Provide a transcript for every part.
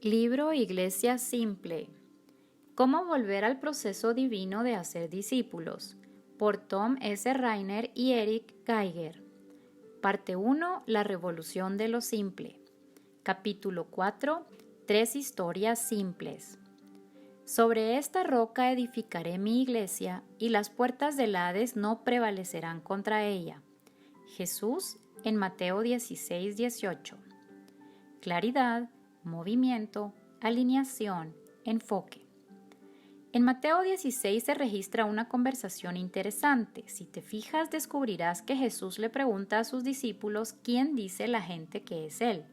Libro Iglesia Simple. ¿Cómo volver al proceso divino de hacer discípulos? Por Tom S. Rainer y Eric Geiger. Parte 1. La revolución de lo simple. Capítulo 4. 3 historias simples. Sobre esta roca edificaré mi iglesia, y las puertas del Hades no prevalecerán contra ella. Jesús en Mateo 16:18. Claridad, movimiento, alineación, enfoque. En Mateo 16 se registra una conversación interesante. Si te fijas, descubrirás que Jesús le pregunta a sus discípulos quién dice la gente que es Él.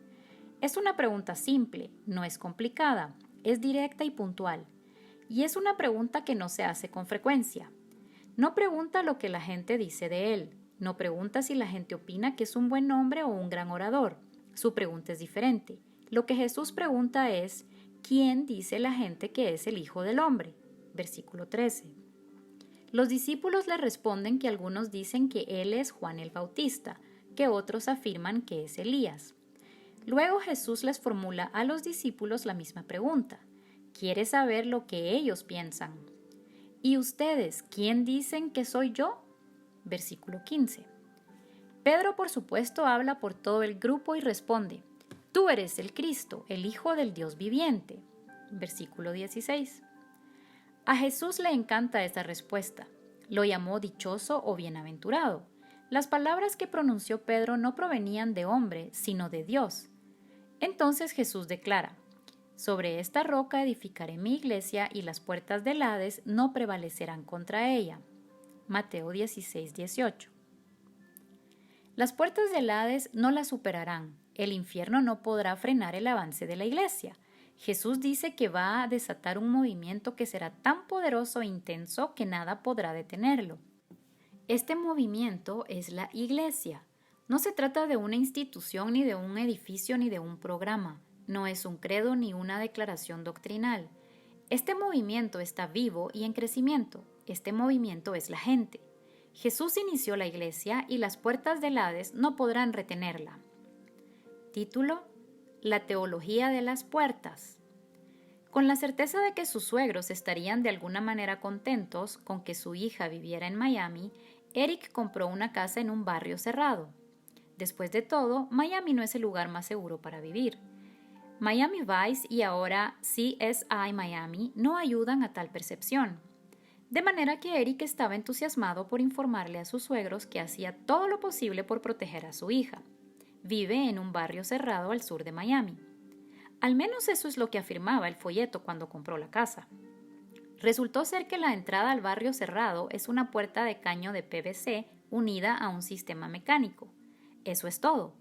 Es una pregunta simple, no es complicada, es directa y puntual. Y es una pregunta que no se hace con frecuencia. No pregunta lo que la gente dice de Él, no pregunta si la gente opina que es un buen hombre o un gran orador. Su pregunta es diferente. Lo que Jesús pregunta es, ¿quién dice la gente que es el Hijo del Hombre? Versículo 13. Los discípulos le responden que algunos dicen que Él es Juan el Bautista, que otros afirman que es Elías. Luego Jesús les formula a los discípulos la misma pregunta. Quiere saber lo que ellos piensan. ¿Y ustedes, quién dicen que soy yo? Versículo 15. Pedro, por supuesto, habla por todo el grupo y responde, tú eres el Cristo, el Hijo del Dios viviente. Versículo 16. A Jesús le encanta esta respuesta. Lo llamó dichoso o bienaventurado. Las palabras que pronunció Pedro no provenían de hombre, sino de Dios. Entonces Jesús declara, sobre esta roca edificaré mi iglesia y las puertas del Hades no prevalecerán contra ella. Mateo 16:18. Las puertas del Hades no la superarán. El infierno no podrá frenar el avance de la iglesia. Jesús dice que va a desatar un movimiento que será tan poderoso e intenso que nada podrá detenerlo. Este movimiento es la iglesia. No se trata de una institución, ni de un edificio, ni de un programa. No es un credo ni una declaración doctrinal. Este movimiento está vivo y en crecimiento. Este movimiento es la gente. Jesús inició la iglesia y las puertas del Hades no podrán retenerla. Título: La teología de las puertas. Con la certeza de que sus suegros estarían de alguna manera contentos con que su hija viviera en Miami, Eric compró una casa en un barrio cerrado. Después de todo, Miami no es el lugar más seguro para vivir. Miami Vice y ahora CSI Miami no ayudan a tal percepción. De manera que Eric estaba entusiasmado por informarle a sus suegros que hacía todo lo posible por proteger a su hija. Vive en un barrio cerrado al sur de Miami. Al menos eso es lo que afirmaba el folleto cuando compró la casa. Resultó ser que la entrada al barrio cerrado es una puerta de caño de PVC unida a un sistema mecánico. Eso es todo.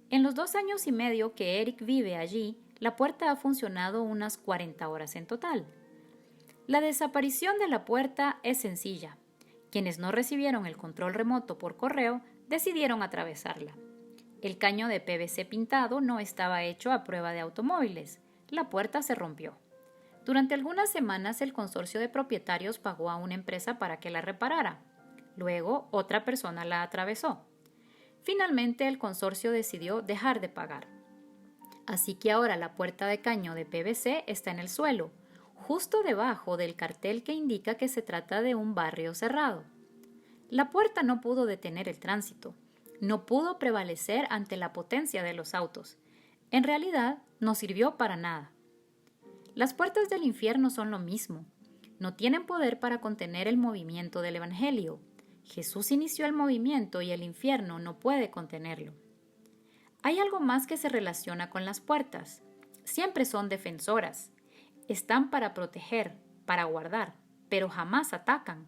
En los 2 años y medio que Eric vive allí, la puerta ha funcionado unas 40 horas en total. La desaparición de la puerta es sencilla. Quienes no recibieron el control remoto por correo decidieron atravesarla. El caño de PVC pintado no estaba hecho a prueba de automóviles. La puerta se rompió. Durante algunas semanas el consorcio de propietarios pagó a una empresa para que la reparara. Luego otra persona la atravesó. Finalmente el consorcio decidió dejar de pagar. Así que ahora la puerta de caño de PVC está en el suelo, justo debajo del cartel que indica que se trata de un barrio cerrado. La puerta no pudo detener el tránsito, no pudo prevalecer ante la potencia de los autos. En realidad, no sirvió para nada. Las puertas del infierno son lo mismo. No tienen poder para contener el movimiento del Evangelio. Jesús inició el movimiento y el infierno no puede contenerlo. Hay algo más que se relaciona con las puertas. Siempre son defensoras. Están para proteger, para guardar, pero jamás atacan.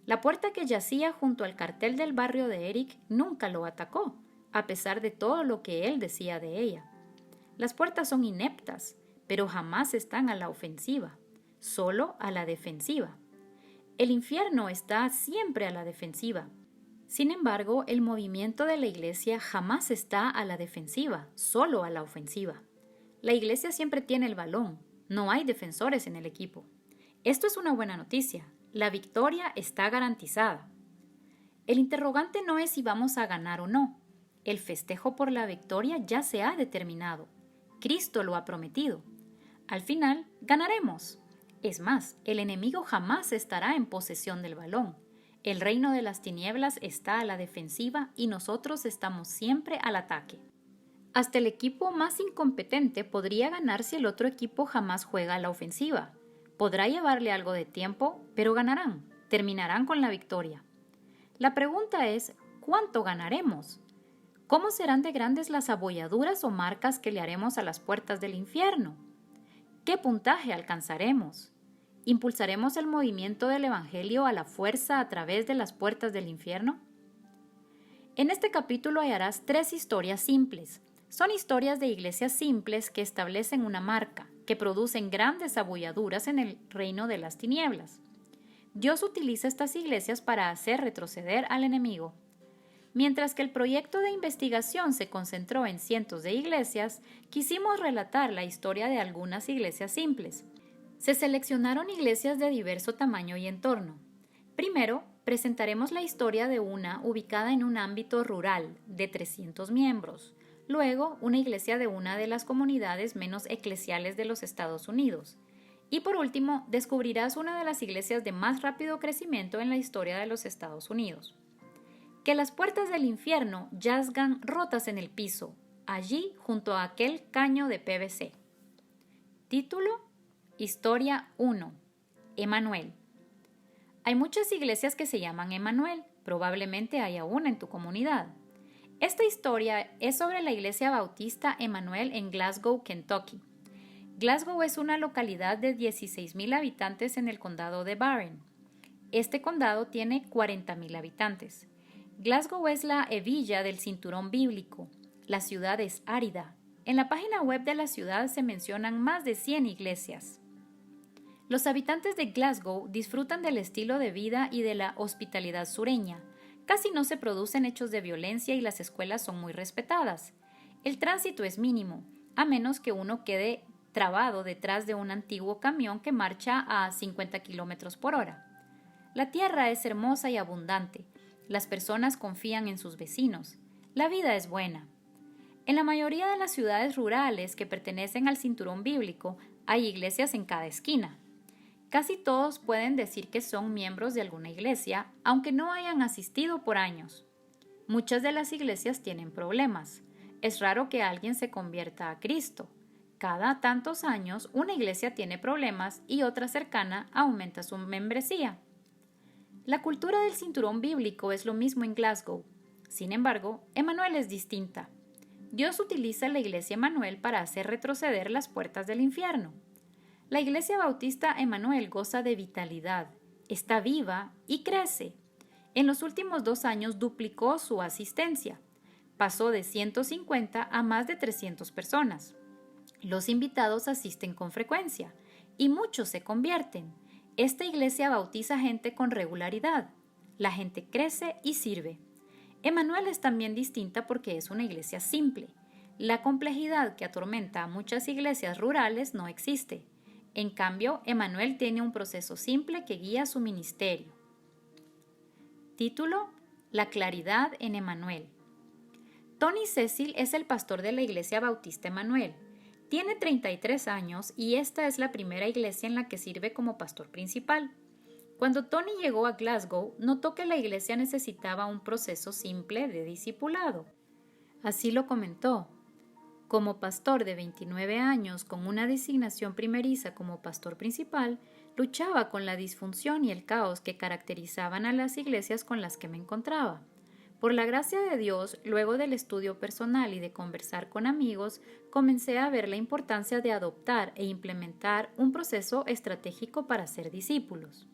La puerta que yacía junto al cartel del barrio de Eric nunca lo atacó, a pesar de todo lo que él decía de ella. Las puertas son ineptas, pero jamás están a la ofensiva, solo a la defensiva. El infierno está siempre a la defensiva. Sin embargo, el movimiento de la iglesia jamás está a la defensiva, solo a la ofensiva. La iglesia siempre tiene el balón, no hay defensores en el equipo. Esto es una buena noticia. La victoria está garantizada. El interrogante no es si vamos a ganar o no. El festejo por la victoria ya se ha determinado. Cristo lo ha prometido. Al final, ganaremos. Es más, el enemigo jamás estará en posesión del balón. El reino de las tinieblas está a la defensiva y nosotros estamos siempre al ataque. Hasta el equipo más incompetente podría ganar si el otro equipo jamás juega a la ofensiva. Podrá llevarle algo de tiempo, pero ganarán. Terminarán con la victoria. La pregunta es, ¿cuánto ganaremos? ¿Cómo serán de grandes las abolladuras o marcas que le haremos a las puertas del infierno? ¿Qué puntaje alcanzaremos? ¿Impulsaremos el movimiento del Evangelio a la fuerza a través de las puertas del infierno? En este capítulo hallarás 3 historias simples. Son historias de iglesias simples que establecen una marca, que producen grandes abolladuras en el reino de las tinieblas. Dios utiliza estas iglesias para hacer retroceder al enemigo. Mientras que el proyecto de investigación se concentró en cientos de iglesias, quisimos relatar la historia de algunas iglesias simples. Se seleccionaron iglesias de diverso tamaño y entorno. Primero, presentaremos la historia de una ubicada en un ámbito rural de 300 miembros. Luego, una iglesia de una de las comunidades menos eclesiales de los Estados Unidos. Y por último, descubrirás una de las iglesias de más rápido crecimiento en la historia de los Estados Unidos. Que las puertas del infierno yazgan rotas en el piso, allí junto a aquel caño de PVC. Título: Historia 1. Emanuel. Hay muchas iglesias que se llaman Emanuel, probablemente haya una en tu comunidad. Esta historia es sobre la iglesia bautista Emanuel en Glasgow, Kentucky. Glasgow es una localidad de 16,000 habitantes en el condado de Barren. Este condado tiene 40,000 habitantes. Glasgow es la hebilla del cinturón bíblico. La ciudad es árida. En la página web de la ciudad se mencionan más de 100 iglesias. Los habitantes de Glasgow disfrutan del estilo de vida y de la hospitalidad sureña. Casi no se producen hechos de violencia y las escuelas son muy respetadas. El tránsito es mínimo, a menos que uno quede trabado detrás de un antiguo camión que marcha a 50 kilómetros por hora. La tierra es hermosa y abundante. Las personas confían en sus vecinos. La vida es buena. En la mayoría de las ciudades rurales que pertenecen al cinturón bíblico, hay iglesias en cada esquina. Casi todos pueden decir que son miembros de alguna iglesia, aunque no hayan asistido por años. Muchas de las iglesias tienen problemas. Es raro que alguien se convierta a Cristo. Cada tantos años, una iglesia tiene problemas y otra cercana aumenta su membresía. La cultura del cinturón bíblico es lo mismo en Glasgow. Sin embargo, Emanuel es distinta. Dios utiliza la iglesia Emanuel para hacer retroceder las puertas del infierno. La iglesia bautista Emanuel goza de vitalidad, está viva y crece. En los últimos 2 años duplicó su asistencia. Pasó de 150 a más de 300 personas. Los invitados asisten con frecuencia y muchos se convierten. Esta iglesia bautiza gente con regularidad. La gente crece y sirve. Emanuel es también distinta porque es una iglesia simple. La complejidad que atormenta a muchas iglesias rurales no existe. En cambio, Emanuel tiene un proceso simple que guía su ministerio. Título: La claridad en Emanuel. Tony Cecil es el pastor de la iglesia bautista Emanuel. Tiene 33 años y esta es la primera iglesia en la que sirve como pastor principal. Cuando Tony llegó a Glasgow, notó que la iglesia necesitaba un proceso simple de discipulado. Así lo comentó. Como pastor de 29 años con una designación primeriza como pastor principal, luchaba con la disfunción y el caos que caracterizaban a las iglesias con las que me encontraba. Por la gracia de Dios, luego del estudio personal y de conversar con amigos, comencé a ver la importancia de adoptar e implementar un proceso estratégico para ser discípulos.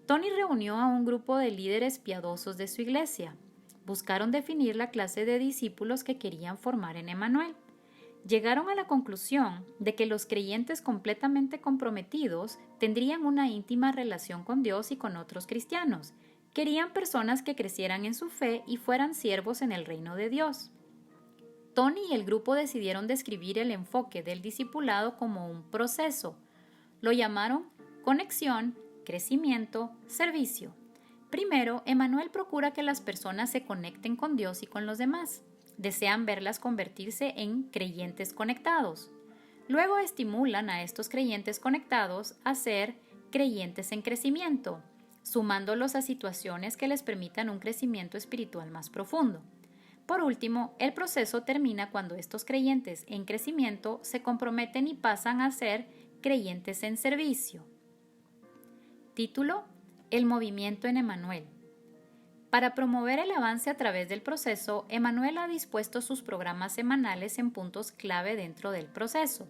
Tony reunió a un grupo de líderes piadosos de su iglesia. Buscaron definir la clase de discípulos que querían formar en Emanuel. Llegaron a la conclusión de que los creyentes completamente comprometidos tendrían una íntima relación con Dios y con otros cristianos. Querían personas que crecieran en su fe y fueran siervos en el reino de Dios. Tony y el grupo decidieron describir el enfoque del discipulado como un proceso. Lo llamaron conexión, crecimiento, servicio. Primero, Emanuel procura que las personas se conecten con Dios y con los demás. Desean verlas convertirse en creyentes conectados. Luego estimulan a estos creyentes conectados a ser creyentes en crecimiento, sumándolos a situaciones que les permitan un crecimiento espiritual más profundo. Por último, el proceso termina cuando estos creyentes en crecimiento se comprometen y pasan a ser creyentes en servicio. Título: El movimiento en Emmanuel. Para promover el avance a través del proceso, Emmanuel ha dispuesto sus programas semanales en puntos clave dentro del proceso.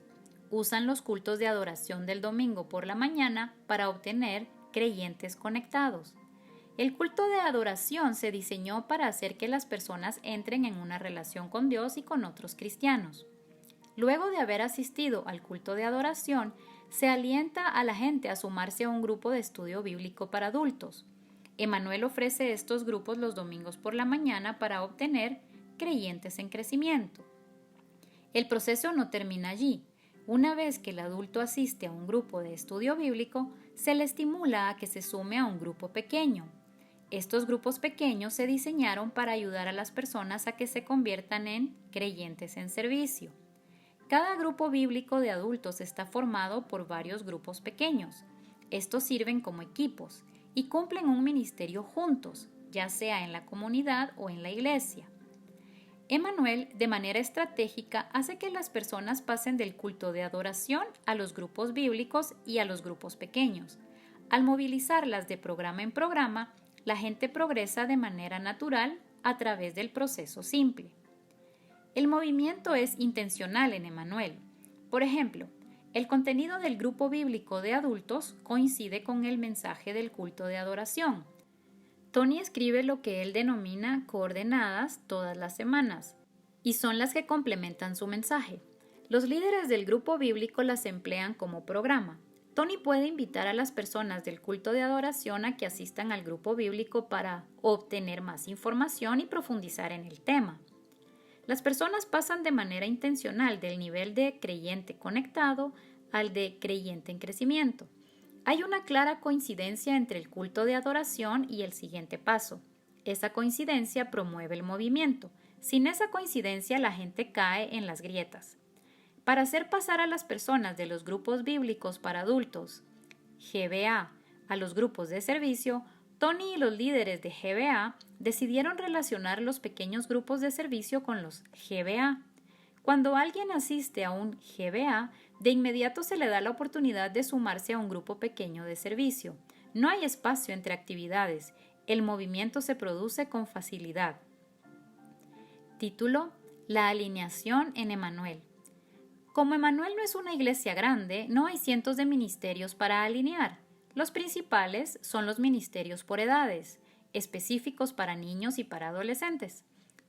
Usan los cultos de adoración del domingo por la mañana para obtener creyentes conectados. El culto de adoración se diseñó para hacer que las personas entren en una relación con Dios y con otros cristianos. Luego de haber asistido al culto de adoración, se alienta a la gente a sumarse a un grupo de estudio bíblico para adultos. Emmanuel ofrece estos grupos los domingos por la mañana para obtener creyentes en crecimiento. El proceso no termina allí. Una vez que el adulto asiste a un grupo de estudio bíblico, se le estimula a que se sume a un grupo pequeño. Estos grupos pequeños se diseñaron para ayudar a las personas a que se conviertan en creyentes en servicio. Cada grupo bíblico de adultos está formado por varios grupos pequeños. Estos sirven como equipos y cumplen un ministerio juntos, ya sea en la comunidad o en la iglesia. Emmanuel, de manera estratégica, hace que las personas pasen del culto de adoración a los grupos bíblicos y a los grupos pequeños. Al movilizarlas de programa en programa, la gente progresa de manera natural a través del proceso simple. El movimiento es intencional en Emmanuel. Por ejemplo, el contenido del grupo bíblico de adultos coincide con el mensaje del culto de adoración. Tony escribe lo que él denomina coordenadas todas las semanas, y son las que complementan su mensaje. Los líderes del grupo bíblico las emplean como programa. Tony puede invitar a las personas del culto de adoración a que asistan al grupo bíblico para obtener más información y profundizar en el tema. Las personas pasan de manera intencional del nivel de creyente conectado al de creyente en crecimiento. Hay una clara coincidencia entre el culto de adoración y el siguiente paso. Esa coincidencia promueve el movimiento. Sin esa coincidencia, la gente cae en las grietas. Para hacer pasar a las personas de los grupos bíblicos para adultos, GBA, a los grupos de servicio, Tony y los líderes de GBA decidieron relacionar los pequeños grupos de servicio con los GBA. Cuando alguien asiste a un GBA, de inmediato se le da la oportunidad de sumarse a un grupo pequeño de servicio. No hay espacio entre actividades. El movimiento se produce con facilidad. Título: La alineación en Emmanuel. Como Emmanuel no es una iglesia grande, no hay cientos de ministerios para alinear. Los principales son los ministerios por edades, específicos para niños y para adolescentes.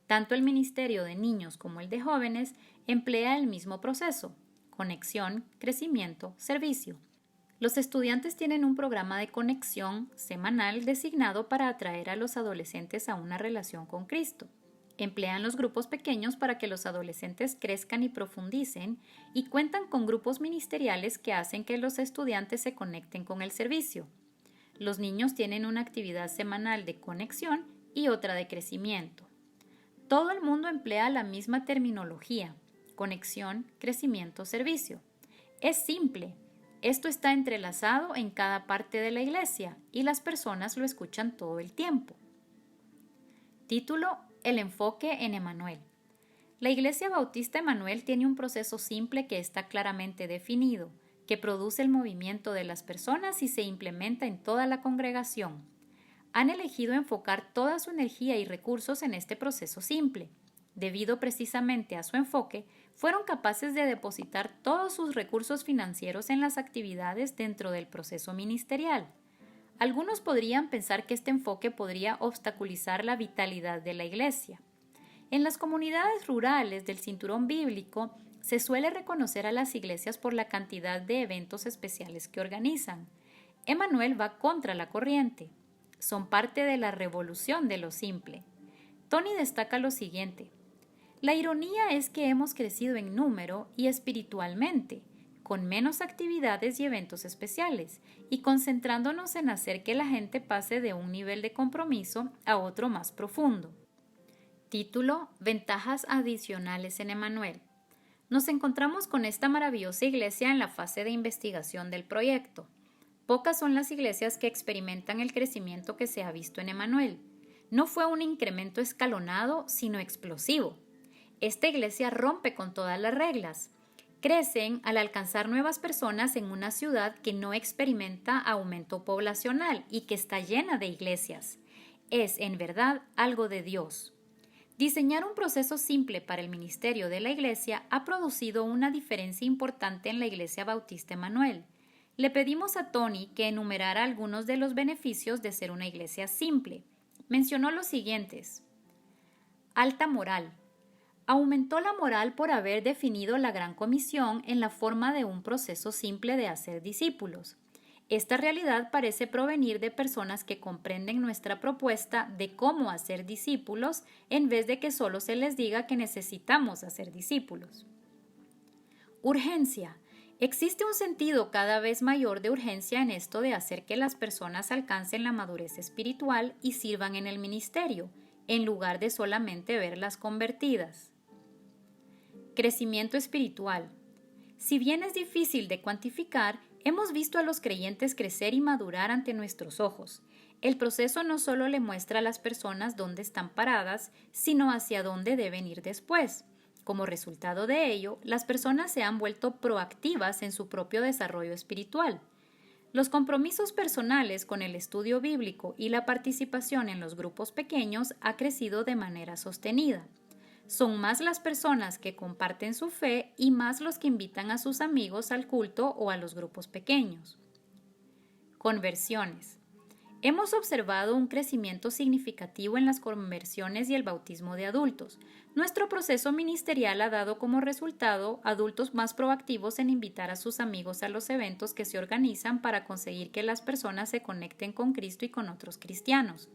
Tanto el ministerio de niños como el de jóvenes emplea el mismo proceso: conexión, crecimiento, servicio. Los estudiantes tienen un programa de conexión semanal designado para atraer a los adolescentes a una relación con Cristo. Emplean los grupos pequeños para que los adolescentes crezcan y profundicen, y cuentan con grupos ministeriales que hacen que los estudiantes se conecten con el servicio. Los niños tienen una actividad semanal de conexión y otra de crecimiento. Todo el mundo emplea la misma terminología: conexión, crecimiento, servicio. Es simple. Esto está entrelazado en cada parte de la iglesia y las personas lo escuchan todo el tiempo. Título: El enfoque en Emmanuel. La Iglesia Bautista Emmanuel tiene un proceso simple que está claramente definido, que produce el movimiento de las personas y se implementa en toda la congregación. Han elegido enfocar toda su energía y recursos en este proceso simple. Debido precisamente a su enfoque, fueron capaces de depositar todos sus recursos financieros en las actividades dentro del proceso ministerial. Algunos podrían pensar que este enfoque podría obstaculizar la vitalidad de la iglesia. En las comunidades rurales del cinturón bíblico se suele reconocer a las iglesias por la cantidad de eventos especiales que organizan. Emmanuel va contra la corriente. Son parte de la revolución de lo simple. Tony destaca lo siguiente: la ironía es que hemos crecido en número y espiritualmente, con menos actividades y eventos especiales, y concentrándonos en hacer que la gente pase de un nivel de compromiso a otro más profundo. Título: Ventajas adicionales en Emmanuel. Nos encontramos con esta maravillosa iglesia en la fase de investigación del proyecto. Pocas son las iglesias que experimentan el crecimiento que se ha visto en Emmanuel. No fue un incremento escalonado, sino explosivo. Esta iglesia rompe con todas las reglas. Crecen al alcanzar nuevas personas en una ciudad que no experimenta aumento poblacional y que está llena de iglesias. Es, en verdad, algo de Dios. Diseñar un proceso simple para el ministerio de la iglesia ha producido una diferencia importante en la Iglesia Bautista Emmanuel. Le pedimos a Tony que enumerara algunos de los beneficios de ser una iglesia simple. Mencionó los siguientes. Alta moral. Aumentó la moral por haber definido la Gran Comisión en la forma de un proceso simple de hacer discípulos. Esta realidad parece provenir de personas que comprenden nuestra propuesta de cómo hacer discípulos en vez de que solo se les diga que necesitamos hacer discípulos. Urgencia. Existe un sentido cada vez mayor de urgencia en esto de hacer que las personas alcancen la madurez espiritual y sirvan en el ministerio, en lugar de solamente verlas convertidas. Crecimiento espiritual. Si bien es difícil de cuantificar, hemos visto a los creyentes crecer y madurar ante nuestros ojos. El proceso no solo le muestra a las personas dónde están paradas, sino hacia dónde deben ir después. Como resultado de ello, las personas se han vuelto proactivas en su propio desarrollo espiritual. Los compromisos personales con el estudio bíblico y la participación en los grupos pequeños ha crecido de manera sostenida. Son más las personas que comparten su fe y más los que invitan a sus amigos al culto o a los grupos pequeños. Conversiones. Hemos observado un crecimiento significativo en las conversiones y el bautismo de adultos. Nuestro proceso ministerial ha dado como resultado adultos más proactivos en invitar a sus amigos a los eventos que se organizan para conseguir que las personas se conecten con Cristo y con otros cristianos.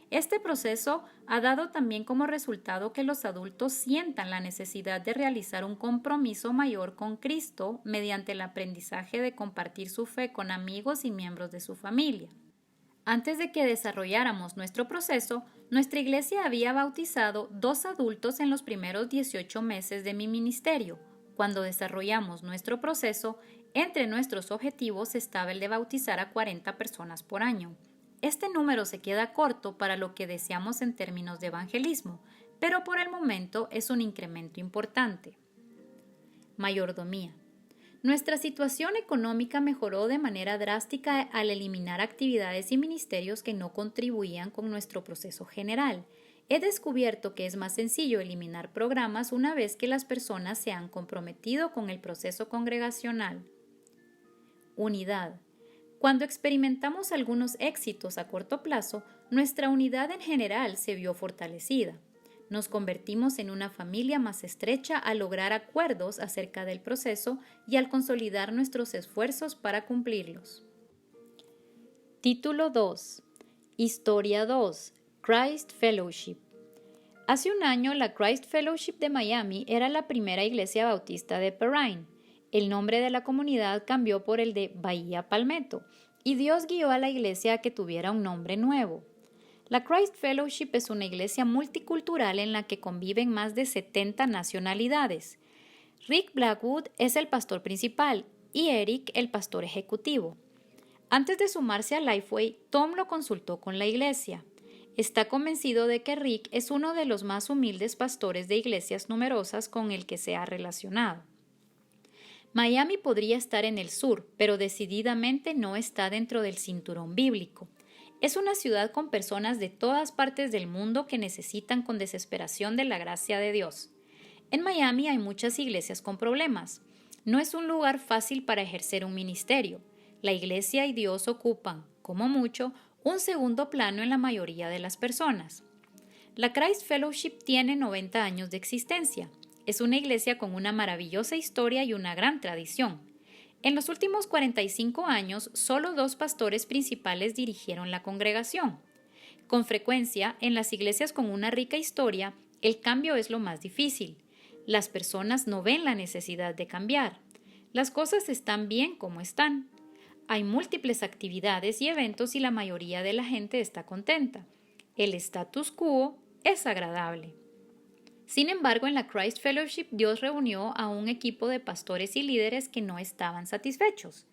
Este proceso ha dado también como resultado que los adultos sientan la necesidad de realizar un compromiso mayor con Cristo mediante el aprendizaje de compartir su fe con amigos y miembros de su familia. Antes de que desarrolláramos nuestro proceso, nuestra iglesia había bautizado 2 adultos en los primeros 18 meses de mi ministerio. Cuando desarrollamos nuestro proceso, entre nuestros objetivos estaba el de bautizar a 40 personas por año. Este número se queda corto para lo que deseamos en términos de evangelismo, pero por el momento es un incremento importante. Mayordomía. Nuestra situación económica mejoró de manera drástica al eliminar actividades y ministerios que no contribuían con nuestro proceso general. He descubierto que es más sencillo eliminar programas una vez que las personas se han comprometido con el proceso congregacional. Unidad. Cuando experimentamos algunos éxitos a corto plazo, nuestra unidad en general se vio fortalecida. Nos convertimos en una familia más estrecha al lograr acuerdos acerca del proceso y al consolidar nuestros esfuerzos para cumplirlos. Título 2. Historia 2. Christ Fellowship. Hace un año, la Christ Fellowship de Miami era la primera iglesia bautista de Perrine. El nombre de la comunidad cambió por el de Bahía Palmetto, y Dios guió a la iglesia a que tuviera un nombre nuevo. La Christ Fellowship es una iglesia multicultural en la que conviven más de 70 nacionalidades. Rick Blackwood es el pastor principal y Eric el pastor ejecutivo. Antes de sumarse a Lifeway, Tom lo consultó con la iglesia. Está convencido de que Rick es uno de los más humildes pastores de iglesias numerosas con el que se ha relacionado. Miami podría estar en el sur, pero decididamente no está dentro del cinturón bíblico. Es una ciudad con personas de todas partes del mundo que necesitan con desesperación de la gracia de Dios. En Miami hay muchas iglesias con problemas. No es un lugar fácil para ejercer un ministerio. La iglesia y Dios ocupan, como mucho, un segundo plano en la mayoría de las personas. La Christ Fellowship tiene 90 años de existencia. Es una iglesia con una maravillosa historia y una gran tradición. En los últimos 45 años, solo 2 pastores principales dirigieron la congregación. Con frecuencia, en las iglesias con una rica historia, el cambio es lo más difícil. Las personas no ven la necesidad de cambiar. Las cosas están bien como están. Hay múltiples actividades y eventos y la mayoría de la gente está contenta. El status quo es agradable. Sin embargo, en la Christ Fellowship, Dios reunió a un equipo de pastores y líderes que no estaban satisfechos.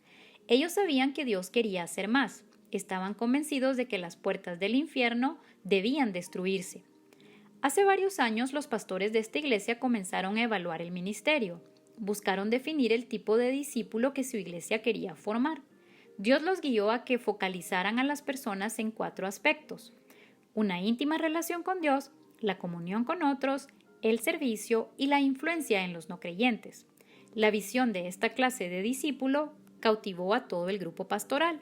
Ellos sabían que Dios quería hacer más. Estaban convencidos de que las puertas del infierno debían destruirse. Hace varios años, los pastores de esta iglesia comenzaron a evaluar el ministerio. Buscaron definir el tipo de discípulo que su iglesia quería formar. Dios los guió a que focalizaran a las personas en 4 aspectos: una íntima relación con Dios, la comunión con otros, el servicio y la influencia en los no creyentes. La visión de esta clase de discípulo cautivó a todo el grupo pastoral.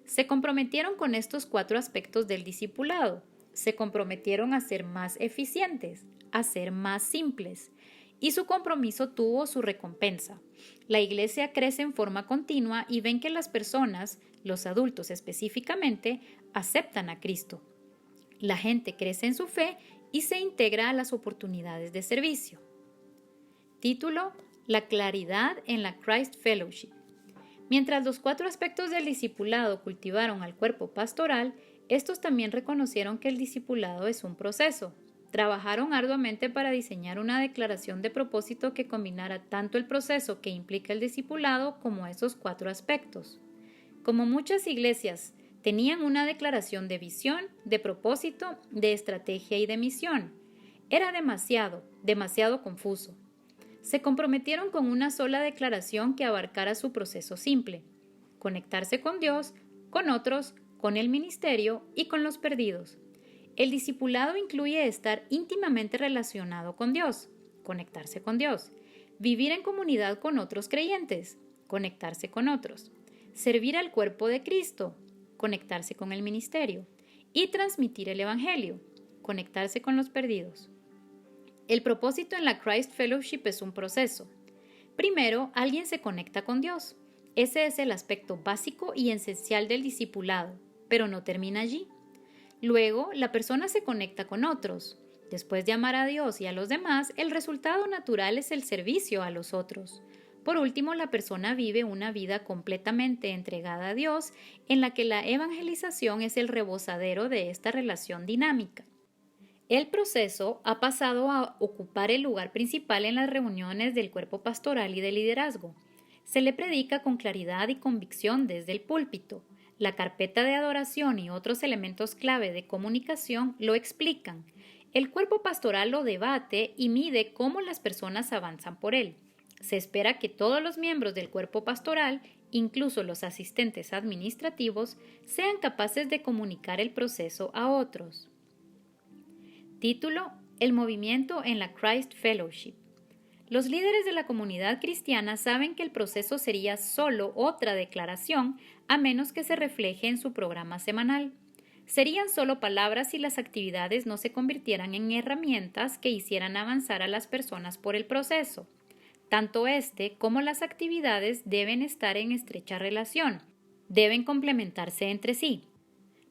Se comprometieron con estos 4 aspectos del discipulado. Se comprometieron a ser más eficientes, a ser más simples, y su compromiso tuvo su recompensa. La iglesia crece en forma continua y ven que las personas, los adultos específicamente, aceptan a Cristo. La gente crece en su fe y se integra a las oportunidades de servicio. Título: La claridad en la Christ Fellowship. Mientras los 4 aspectos del discipulado cultivaron al cuerpo pastoral, estos también reconocieron que el discipulado es un proceso. Trabajaron arduamente para diseñar una declaración de propósito que combinara tanto el proceso que implica el discipulado como esos 4 aspectos. Como muchas iglesias, tenían una declaración de visión, de propósito, de estrategia y de misión. Era demasiado confuso. Se comprometieron con una sola declaración que abarcara su proceso simple: conectarse con Dios, con otros, con el ministerio y con los perdidos. El discipulado incluye estar íntimamente relacionado con Dios, conectarse con Dios, vivir en comunidad con otros creyentes, conectarse con otros, servir al cuerpo de Cristo, conectarse con el ministerio, y transmitir el Evangelio, conectarse con los perdidos. El propósito en la Christ Fellowship es un proceso. Primero, alguien se conecta con Dios. Ese es el aspecto básico y esencial del discipulado, pero no termina allí. Luego, la persona se conecta con otros. Después de amar a Dios y a los demás, el resultado natural es el servicio a los otros. Por último, la persona vive una vida completamente entregada a Dios, en la que la evangelización es el rebozadero de esta relación dinámica. El proceso ha pasado a ocupar el lugar principal en las reuniones del cuerpo pastoral y de liderazgo. Se le predica con claridad y convicción desde el púlpito. La carpeta de adoración y otros elementos clave de comunicación lo explican. El cuerpo pastoral lo debate y mide cómo las personas avanzan por él. Se espera que todos los miembros del cuerpo pastoral, incluso los asistentes administrativos, sean capaces de comunicar el proceso a otros. Título: El movimiento en la Christ Fellowship. Los líderes de la comunidad cristiana saben que el proceso sería solo otra declaración a menos que se refleje en su programa semanal. Serían solo palabras si las actividades no se convirtieran en herramientas que hicieran avanzar a las personas por el proceso. Tanto este como las actividades deben estar en estrecha relación, deben complementarse entre sí.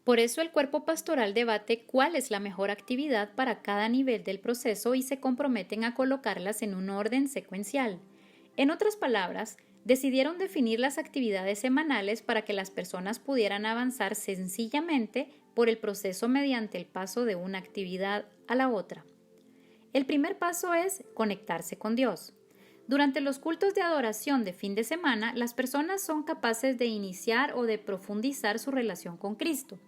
Por eso el cuerpo pastoral debate cuál es la mejor actividad para cada nivel del proceso y se comprometen a colocarlas en un orden secuencial. En otras palabras, decidieron definir las actividades semanales para que las personas pudieran avanzar sencillamente por el proceso mediante el paso de una actividad a la otra. El primer paso es conectarse con Dios. Durante los cultos de adoración de fin de semana, las personas son capaces de iniciar o de profundizar su relación con Cristo.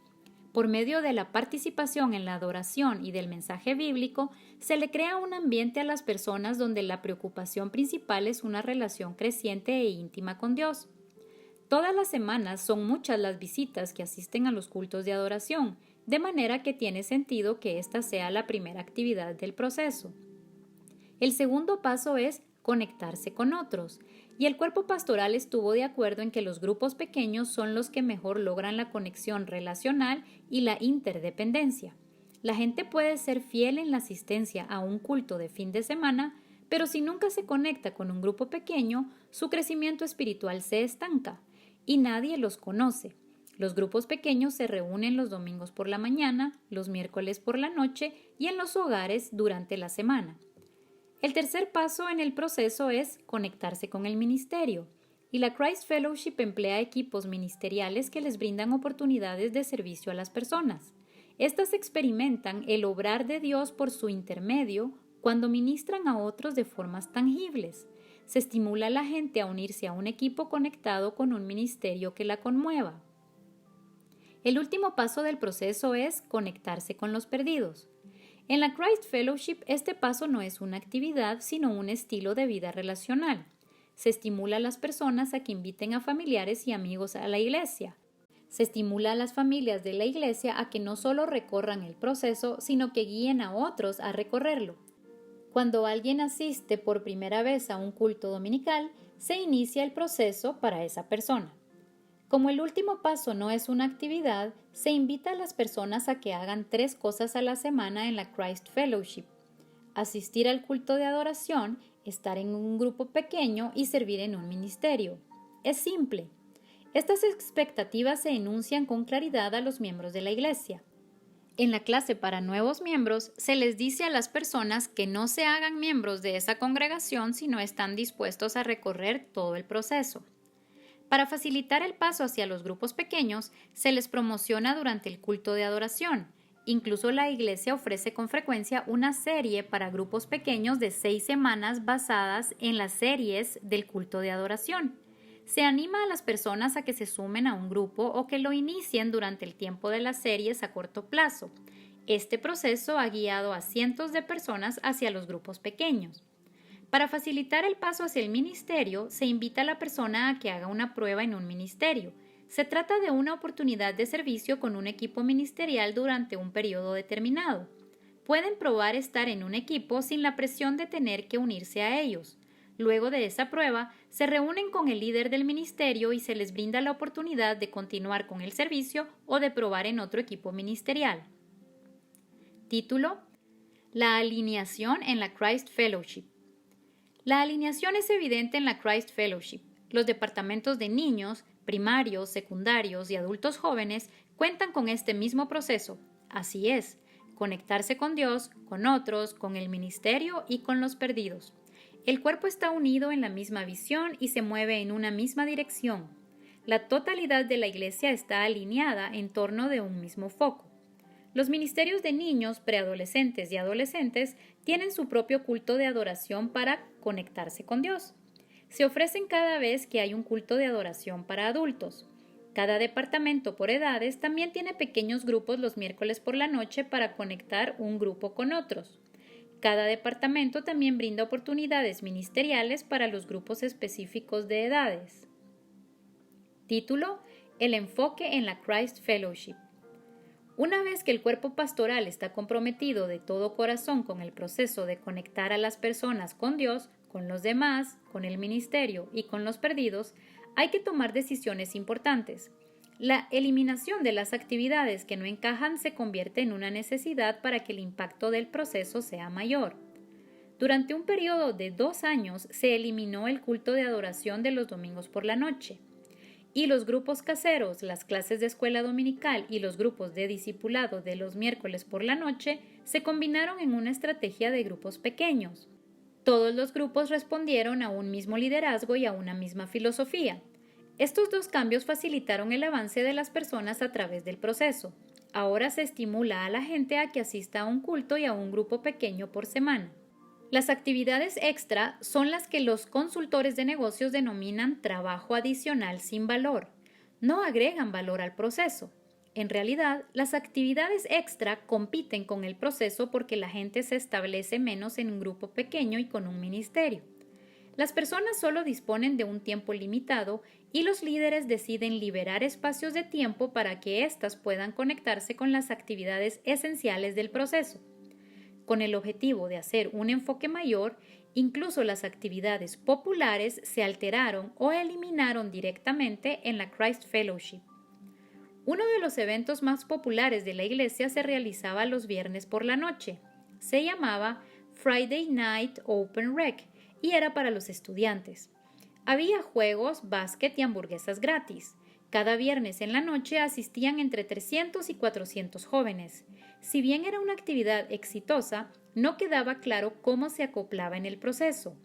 Por medio de la participación en la adoración y del mensaje bíblico, se le crea un ambiente a las personas donde la preocupación principal es una relación creciente e íntima con Dios. Todas las semanas son muchas las visitas que asisten a los cultos de adoración, de manera que tiene sentido que esta sea la primera actividad del proceso. El segundo paso es conectarse con otros, y el cuerpo pastoral estuvo de acuerdo en que los grupos pequeños son los que mejor logran la conexión relacional y la interdependencia. La gente puede ser fiel en la asistencia a un culto de fin de semana, pero si nunca se conecta con un grupo pequeño, su crecimiento espiritual se estanca y nadie los conoce. Los grupos pequeños se reúnen los domingos por la mañana, los miércoles por la noche y en los hogares durante la semana. El tercer paso en el proceso es conectarse con el ministerio, y la Christ Fellowship emplea equipos ministeriales que les brindan oportunidades de servicio a las personas. Estas experimentan el obrar de Dios por su intermedio, cuando ministran a otros de formas tangibles. Se estimula a la gente a unirse a un equipo conectado con un ministerio que la conmueva. El último paso del proceso es conectarse con los perdidos. En la Christ Fellowship, este paso no es una actividad, sino un estilo de vida relacional. Se estimula a las personas a que inviten a familiares y amigos a la iglesia. Se estimula a las familias de la iglesia a que no solo recorran el proceso, sino que guíen a otros a recorrerlo. Cuando alguien asiste por primera vez a un culto dominical, se inicia el proceso para esa persona. Como el último paso no es una actividad, se invita a las personas a que hagan 3 cosas a la semana en la Christ Fellowship: asistir al culto de adoración, estar en un grupo pequeño y servir en un ministerio. Es simple. Estas expectativas se enuncian con claridad a los miembros de la iglesia. En la clase para nuevos miembros, se les dice a las personas que no se hagan miembros de esa congregación si no están dispuestos a recorrer todo el proceso. Para facilitar el paso hacia los grupos pequeños, se les promociona durante el culto de adoración. Incluso la iglesia ofrece con frecuencia una serie para grupos pequeños de 6 semanas basadas en las series del culto de adoración. Se anima a las personas a que se sumen a un grupo o que lo inicien durante el tiempo de las series a corto plazo. Este proceso ha guiado a cientos de personas hacia los grupos pequeños. Para facilitar el paso hacia el ministerio, se invita a la persona a que haga una prueba en un ministerio. Se trata de una oportunidad de servicio con un equipo ministerial durante un periodo determinado. Pueden probar estar en un equipo sin la presión de tener que unirse a ellos. Luego de esa prueba, se reúnen con el líder del ministerio y se les brinda la oportunidad de continuar con el servicio o de probar en otro equipo ministerial. Título: La alineación en la Christ Fellowship. La alineación es evidente en la Christ Fellowship. Los departamentos de niños, primarios, secundarios y adultos jóvenes cuentan con este mismo proceso. Así es, conectarse con Dios, con otros, con el ministerio y con los perdidos. El cuerpo está unido en la misma visión y se mueve en una misma dirección. La totalidad de la iglesia está alineada en torno de un mismo foco. Los ministerios de niños, preadolescentes y adolescentes tienen su propio culto de adoración para conectarse con Dios. Se ofrecen cada vez que hay un culto de adoración para adultos. Cada departamento por edades también tiene pequeños grupos los miércoles por la noche para conectar un grupo con otros. Cada departamento también brinda oportunidades ministeriales para los grupos específicos de edades. Título: El enfoque en la Christ Fellowship. Una vez que el cuerpo pastoral está comprometido de todo corazón con el proceso de conectar a las personas con Dios, con los demás, con el ministerio y con los perdidos, hay que tomar decisiones importantes. La eliminación de las actividades que no encajan se convierte en una necesidad para que el impacto del proceso sea mayor. Durante un periodo de 2 años se eliminó el culto de adoración de los domingos por la noche. Y los grupos caseros, las clases de escuela dominical y los grupos de discipulado de los miércoles por la noche se combinaron en una estrategia de grupos pequeños. Todos los grupos respondieron a un mismo liderazgo y a una misma filosofía. Estos 2 cambios facilitaron el avance de las personas a través del proceso. Ahora se estimula a la gente a que asista a un culto y a un grupo pequeño por semana. Las actividades extra son las que los consultores de negocios denominan trabajo adicional sin valor. No agregan valor al proceso. En realidad, las actividades extra compiten con el proceso porque la gente se establece menos en un grupo pequeño y con un ministerio. Las personas solo disponen de un tiempo limitado y los líderes deciden liberar espacios de tiempo para que éstas puedan conectarse con las actividades esenciales del proceso. Con el objetivo de hacer un enfoque mayor, incluso las actividades populares se alteraron o eliminaron directamente en la Christ Fellowship. Uno de los eventos más populares de la iglesia se realizaba los viernes por la noche. Se llamaba Friday Night Open Rec y era para los estudiantes. Había juegos, básquet y hamburguesas gratis. Cada viernes en la noche asistían entre 300 y 400 jóvenes. Si bien era una actividad exitosa, no quedaba claro cómo se acoplaba en el proceso.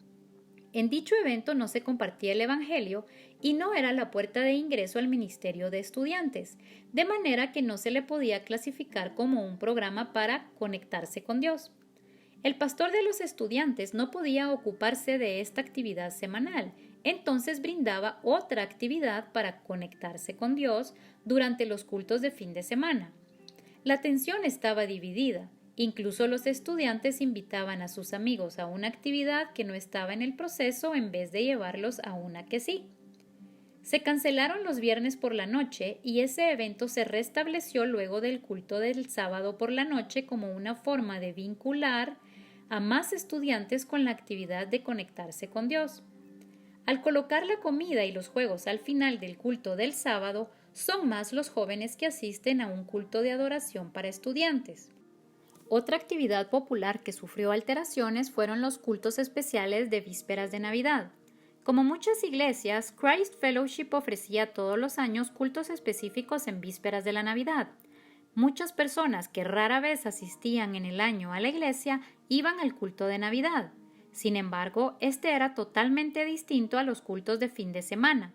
En dicho evento no se compartía el evangelio y no era la puerta de ingreso al ministerio de estudiantes, de manera que no se le podía clasificar como un programa para conectarse con Dios. El pastor de los estudiantes no podía ocuparse de esta actividad semanal, entonces brindaba otra actividad para conectarse con Dios durante los cultos de fin de semana. La atención estaba dividida. Incluso los estudiantes invitaban a sus amigos a una actividad que no estaba en el proceso en vez de llevarlos a una que sí. Se cancelaron los viernes por la noche y ese evento se restableció luego del culto del sábado por la noche como una forma de vincular a más estudiantes con la actividad de conectarse con Dios. Al colocar la comida y los juegos al final del culto del sábado, son más los jóvenes que asisten a un culto de adoración para estudiantes. Otra actividad popular que sufrió alteraciones fueron los cultos especiales de vísperas de Navidad. Como muchas iglesias, Christ Fellowship ofrecía todos los años cultos específicos en vísperas de la Navidad. Muchas personas que rara vez asistían en el año a la iglesia iban al culto de Navidad. Sin embargo, este era totalmente distinto a los cultos de fin de semana.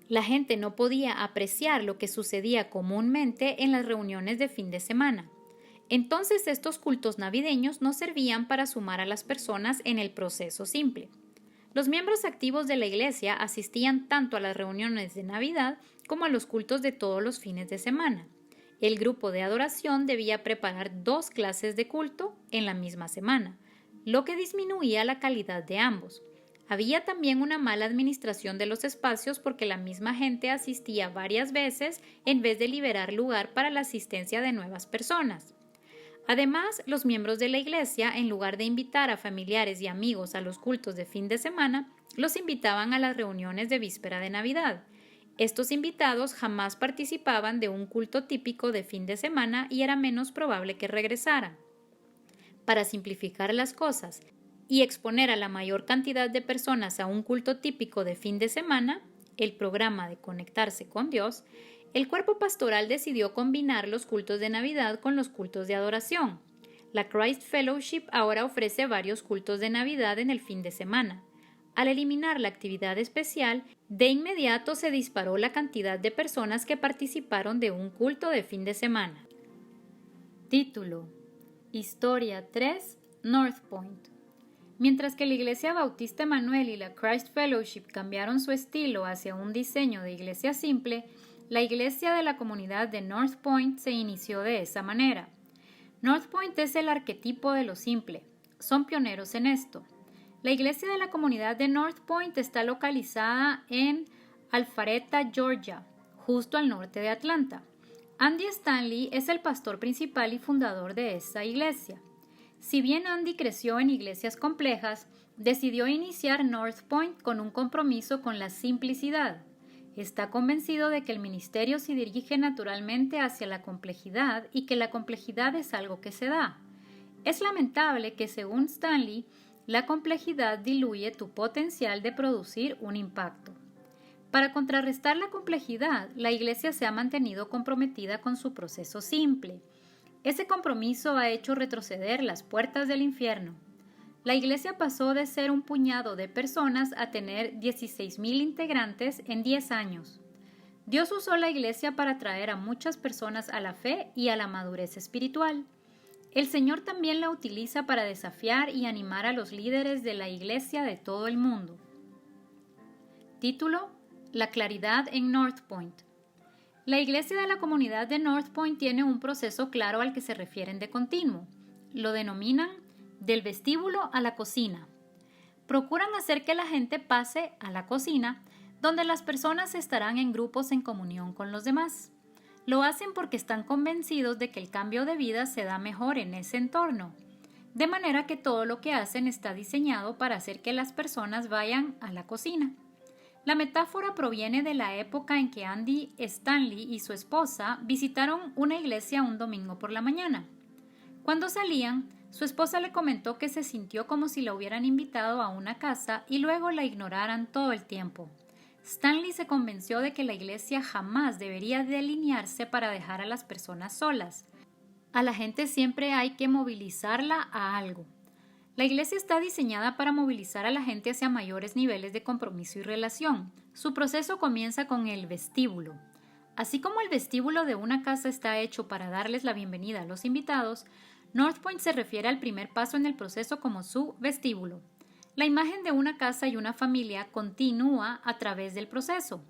La gente no podía apreciar lo que sucedía comúnmente en las reuniones de fin de semana. Entonces, estos cultos navideños no servían para sumar a las personas en el proceso simple. Los miembros activos de la iglesia asistían tanto a las reuniones de Navidad como a los cultos de todos los fines de semana. El grupo de adoración debía preparar 2 clases de culto en la misma semana, lo que disminuía la calidad de ambos. Había también una mala administración de los espacios porque la misma gente asistía varias veces en vez de liberar lugar para la asistencia de nuevas personas. Además, los miembros de la iglesia, en lugar de invitar a familiares y amigos a los cultos de fin de semana, los invitaban a las reuniones de víspera de Navidad. Estos invitados jamás participaban de un culto típico de fin de semana y era menos probable que regresaran. Para simplificar las cosas y exponer a la mayor cantidad de personas a un culto típico de fin de semana, el programa de conectarse con Dios, el cuerpo pastoral decidió combinar los cultos de Navidad con los cultos de adoración. La Christ Fellowship ahora ofrece varios cultos de Navidad en el fin de semana. Al eliminar la actividad especial, de inmediato se disparó la cantidad de personas que participaron de un culto de fin de semana. Título: Historia 3, North Point. Mientras que la Iglesia Bautista Emanuel y la Christ Fellowship cambiaron su estilo hacia un diseño de iglesia simple, la iglesia de la comunidad de North Point se inició de esa manera. North Point es el arquetipo de lo simple. Son pioneros en esto. La iglesia de la comunidad de North Point está localizada en Alpharetta, Georgia, justo al norte de Atlanta. Andy Stanley es el pastor principal y fundador de esa iglesia. Si bien Andy creció en iglesias complejas, decidió iniciar North Point con un compromiso con la simplicidad. Está convencido de que el ministerio se dirige naturalmente hacia la complejidad y que la complejidad es algo que se da. Es lamentable que, según Stanley, la complejidad diluye tu potencial de producir un impacto. Para contrarrestar la complejidad, la Iglesia se ha mantenido comprometida con su proceso simple. Ese compromiso ha hecho retroceder las puertas del infierno. La Iglesia pasó de ser un puñado de personas a tener 16,000 integrantes en 10 años. Dios usó la Iglesia para traer a muchas personas a la fe y a la madurez espiritual. El Señor también la utiliza para desafiar y animar a los líderes de la Iglesia de todo el mundo. Título: La claridad en North Point. La Iglesia de la comunidad de North Point tiene un proceso claro al que se refieren de continuo. Lo denominan del vestíbulo a la cocina. Procuran hacer que la gente pase a la cocina, donde las personas estarán en grupos en comunión con los demás. Lo hacen porque están convencidos de que el cambio de vida se da mejor en ese entorno, de manera que todo lo que hacen está diseñado para hacer que las personas vayan a la cocina. La metáfora proviene de la época en que Andy Stanley y su esposa visitaron una iglesia un domingo por la mañana. Cuando salían, su esposa le comentó que se sintió como si la hubieran invitado a una casa y luego la ignoraran todo el tiempo. Stanley se convenció de que la iglesia jamás debería delinearse para dejar a las personas solas. A la gente siempre hay que movilizarla a algo. La iglesia está diseñada para movilizar a la gente hacia mayores niveles de compromiso y relación. Su proceso comienza con el vestíbulo. Así como el vestíbulo de una casa está hecho para darles la bienvenida a los invitados, Northpoint se refiere al primer paso en el proceso como su vestíbulo. La imagen de una casa y una familia continúa a través del proceso.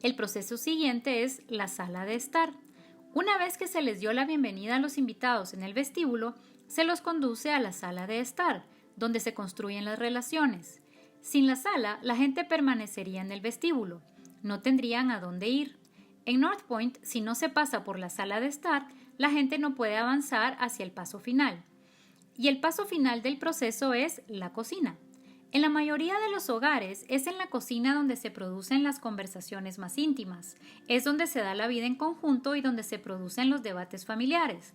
El proceso siguiente es la sala de estar. Una vez que se les dio la bienvenida a los invitados en el vestíbulo, se los conduce a la sala de estar, donde se construyen las relaciones. Sin la sala, la gente permanecería en el vestíbulo. No tendrían a dónde ir. En Northpoint, si no se pasa por la sala de estar, la gente no puede avanzar hacia el paso final. Y el paso final del proceso es la cocina. En la mayoría de los hogares es en la cocina donde se producen las conversaciones más íntimas, es donde se da la vida en conjunto y donde se producen los debates familiares.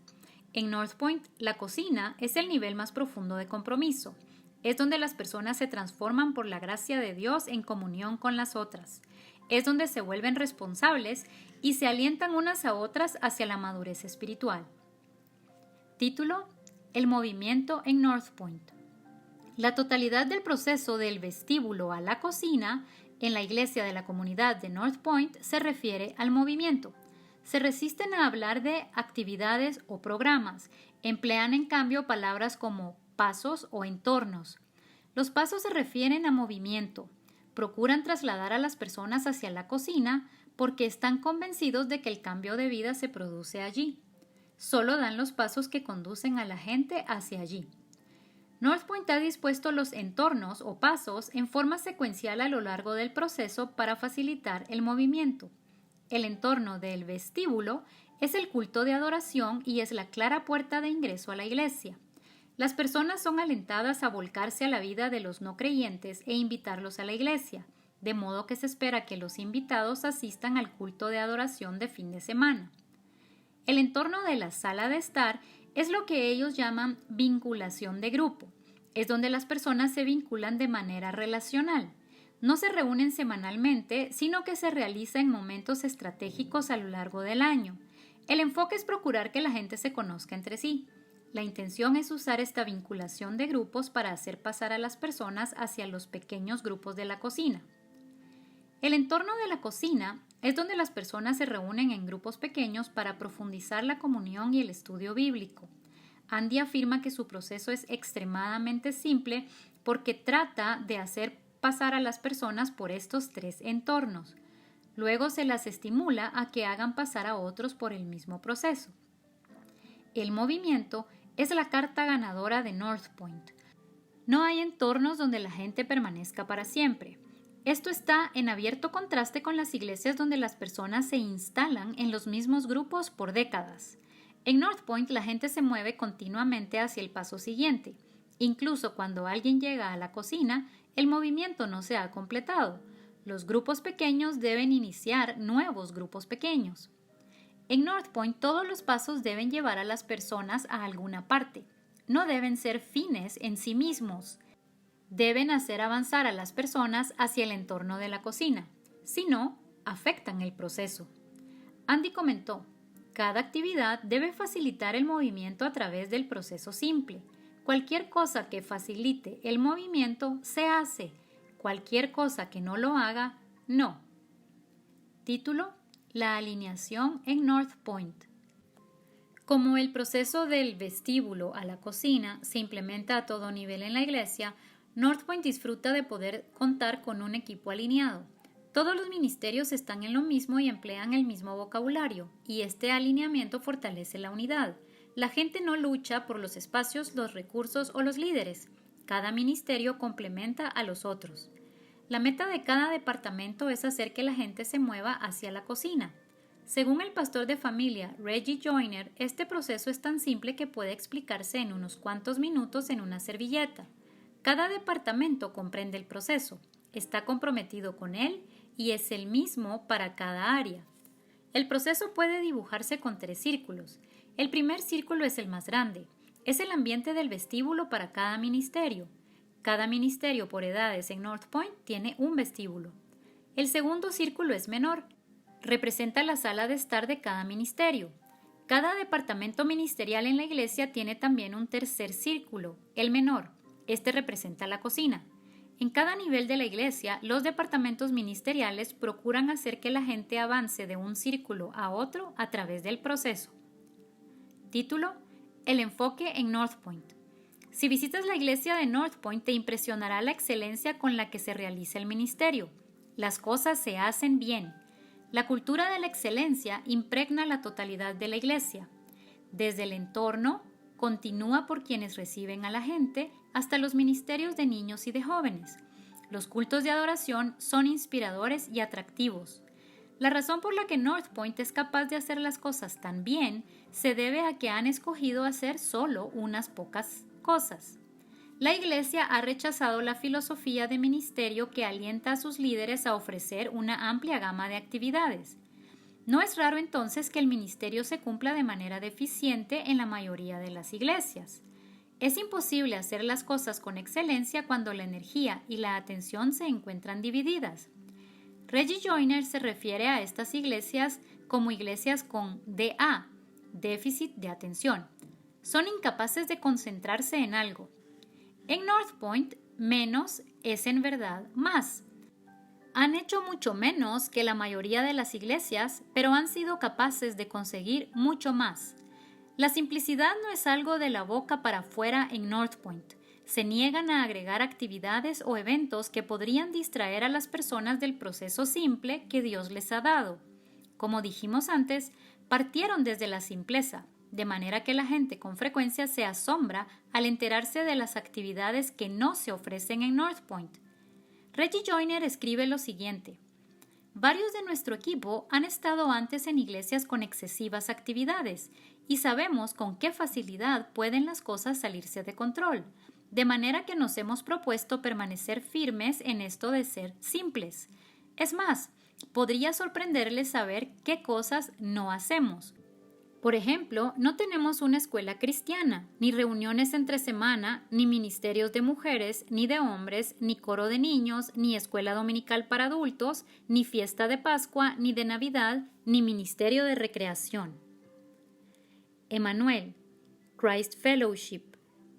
En Northpoint, la cocina es el nivel más profundo de compromiso. Es donde las personas se transforman por la gracia de Dios en comunión con las otras. Es donde se vuelven responsables y se alientan unas a otras hacia la madurez espiritual. Título: El movimiento en Northpoint. La totalidad del proceso del vestíbulo a la cocina en la iglesia de la comunidad de Northpoint se refiere al movimiento. Se resisten a hablar de actividades o programas. Emplean en cambio palabras como pasos o entornos. Los pasos se refieren a movimiento. Procuran trasladar a las personas hacia la cocina porque están convencidos de que el cambio de vida se produce allí. Solo dan los pasos que conducen a la gente hacia allí. Northpoint ha dispuesto los entornos o pasos en forma secuencial a lo largo del proceso para facilitar el movimiento. El entorno del vestíbulo es el culto de adoración y es la clara puerta de ingreso a la iglesia. Las personas son alentadas a volcarse a la vida de los no creyentes e invitarlos a la iglesia, de modo que se espera que los invitados asistan al culto de adoración de fin de semana. El entorno de la sala de estar es lo que ellos llaman vinculación de grupo. Es donde las personas se vinculan de manera relacional. No se reúnen semanalmente, sino que se realiza en momentos estratégicos a lo largo del año. El enfoque es procurar que la gente se conozca entre sí. La intención es usar esta vinculación de grupos para hacer pasar a las personas hacia los pequeños grupos de la cocina. El entorno de la cocina es donde las personas se reúnen en grupos pequeños para profundizar la comunión y el estudio bíblico. Andy afirma que su proceso es extremadamente simple porque trata de hacer pasar a las personas por estos tres entornos. Luego se las estimula a que hagan pasar a otros por el mismo proceso. El movimiento es la carta ganadora de Northpoint. No hay entornos donde la gente permanezca para siempre. Esto está en abierto contraste con las iglesias donde las personas se instalan en los mismos grupos por décadas. En Northpoint la gente se mueve continuamente hacia el paso siguiente. Incluso cuando alguien llega a la cocina, el movimiento no se ha completado. Los grupos pequeños deben iniciar nuevos grupos pequeños. En Northpoint todos los pasos deben llevar a las personas a alguna parte. No deben ser fines en sí mismos. Deben hacer avanzar a las personas hacia el entorno de la cocina. Si no, afectan el proceso. Andy comentó: cada actividad debe facilitar el movimiento a través del proceso simple. Cualquier cosa que facilite el movimiento se hace. Cualquier cosa que no lo haga, no. Título: La alineación en Northpoint. Como el proceso del vestíbulo a la cocina se implementa a todo nivel en la iglesia, Northpoint disfruta de poder contar con un equipo alineado. Todos los ministerios están en lo mismo y emplean el mismo vocabulario, y este alineamiento fortalece la unidad. La gente no lucha por los espacios, los recursos o los líderes. Cada ministerio complementa a los otros. La meta de cada departamento es hacer que la gente se mueva hacia la cocina. Según el pastor de familia Reggie Joyner, este proceso es tan simple que puede explicarse en unos cuantos minutos en una servilleta. Cada departamento comprende el proceso, está comprometido con él y es el mismo para cada área. El proceso puede dibujarse con 3 círculos. El primer círculo es el más grande. Es el ambiente del vestíbulo para cada ministerio. Cada ministerio por edades en Northpoint tiene un vestíbulo. El segundo círculo es menor. Representa la sala de estar de cada ministerio. Cada departamento ministerial en la iglesia tiene también un tercer círculo, el menor. Este representa la cocina. En cada nivel de la iglesia, los departamentos ministeriales procuran hacer que la gente avance de un círculo a otro a través del proceso. Título: el enfoque en North Point. Si visitas la iglesia de North Point, te impresionará la excelencia con la que se realiza el ministerio. Las cosas se hacen bien. La cultura de la excelencia impregna la totalidad de la iglesia. Desde el entorno, continúa por quienes reciben a la gente, hasta los ministerios de niños y de jóvenes. Los cultos de adoración son inspiradores y atractivos. La razón por la que North Point es capaz de hacer las cosas tan bien se debe a que han escogido hacer solo unas pocas cosas. La Iglesia ha rechazado la filosofía de ministerio que alienta a sus líderes a ofrecer una amplia gama de actividades. No es raro entonces que el ministerio se cumpla de manera deficiente en la mayoría de las iglesias. Es imposible hacer las cosas con excelencia cuando la energía y la atención se encuentran divididas. Reggie Joiner se refiere a estas iglesias como iglesias con DA, déficit de atención. Son incapaces de concentrarse en algo. En North Point, menos es en verdad más. Han hecho mucho menos que la mayoría de las iglesias, pero han sido capaces de conseguir mucho más. La simplicidad no es algo de la boca para afuera en North Point. Se niegan a agregar actividades o eventos que podrían distraer a las personas del proceso simple que Dios les ha dado. Como dijimos antes, partieron desde la simpleza, de manera que la gente con frecuencia se asombra al enterarse de las actividades que no se ofrecen en North Point. Reggie Joiner escribe lo siguiente: varios de nuestro equipo han estado antes en iglesias con excesivas actividades y sabemos con qué facilidad pueden las cosas salirse de control, de manera que nos hemos propuesto permanecer firmes en esto de ser simples. Es más, podría sorprenderles saber qué cosas no hacemos. Por ejemplo, no tenemos una escuela cristiana, ni reuniones entre semana, ni ministerios de mujeres, ni de hombres, ni coro de niños, ni escuela dominical para adultos, ni fiesta de Pascua, ni de Navidad, ni ministerio de recreación. Emmanuel, Christ Fellowship,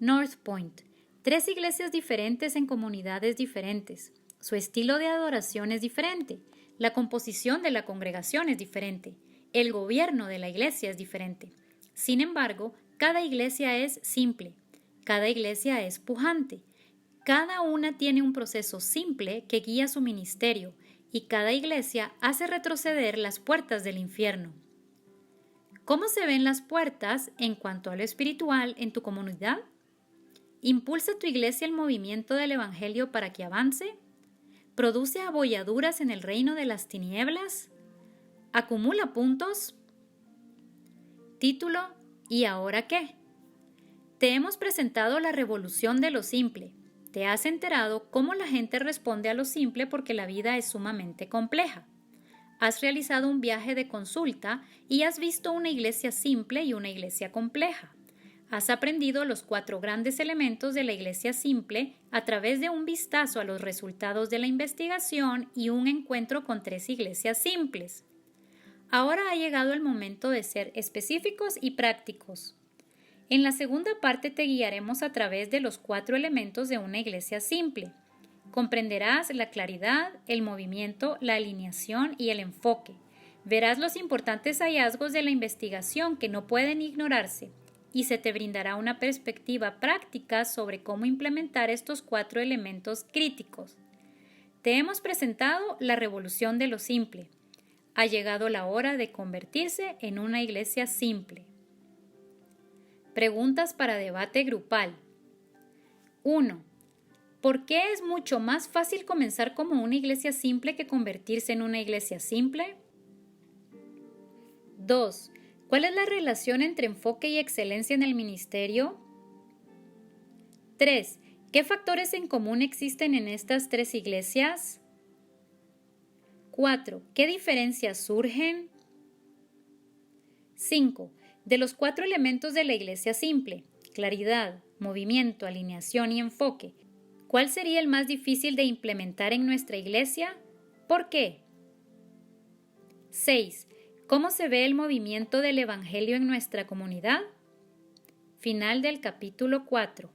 North Point, 3 iglesias diferentes en comunidades diferentes. Su estilo de adoración es diferente, la composición de la congregación es diferente. El gobierno de la iglesia es diferente. Sin embargo, cada iglesia es simple, cada iglesia es pujante. Cada una tiene un proceso simple que guía su ministerio y cada iglesia hace retroceder las puertas del infierno. ¿Cómo se ven las puertas en cuanto a lo espiritual en tu comunidad? ¿Impulsa tu iglesia el movimiento del evangelio para que avance? ¿Produce abolladuras en el reino de las tinieblas? ¿Acumula puntos? Título: ¿Y ahora qué? Te hemos presentado la revolución de lo simple. Te has enterado cómo la gente responde a lo simple porque la vida es sumamente compleja. Has realizado un viaje de consulta y has visto una iglesia simple y una iglesia compleja. Has aprendido los 4 grandes elementos de la iglesia simple a través de un vistazo a los resultados de la investigación y un encuentro con 3 iglesias simples. Ahora ha llegado el momento de ser específicos y prácticos. En la segunda parte te guiaremos a través de los 4 elementos de una iglesia simple. Comprenderás la claridad, el movimiento, la alineación y el enfoque. Verás los importantes hallazgos de la investigación que no pueden ignorarse y se te brindará una perspectiva práctica sobre cómo implementar estos 4 elementos críticos. Te hemos presentado la revolución de lo simple. Ha llegado la hora de convertirse en una iglesia simple. Preguntas para debate grupal. 1. ¿Por qué es mucho más fácil comenzar como una iglesia simple que convertirse en una iglesia simple? 2. ¿Cuál es la relación entre enfoque y excelencia en el ministerio? 3. ¿Qué factores en común existen en estas 3 iglesias? 4. ¿Qué diferencias surgen? 5. De los 4 elementos de la iglesia simple, claridad, movimiento, alineación y enfoque, ¿cuál sería el más difícil de implementar en nuestra iglesia? ¿Por qué? 6. ¿Cómo se ve el movimiento del evangelio en nuestra comunidad? Final del capítulo 4.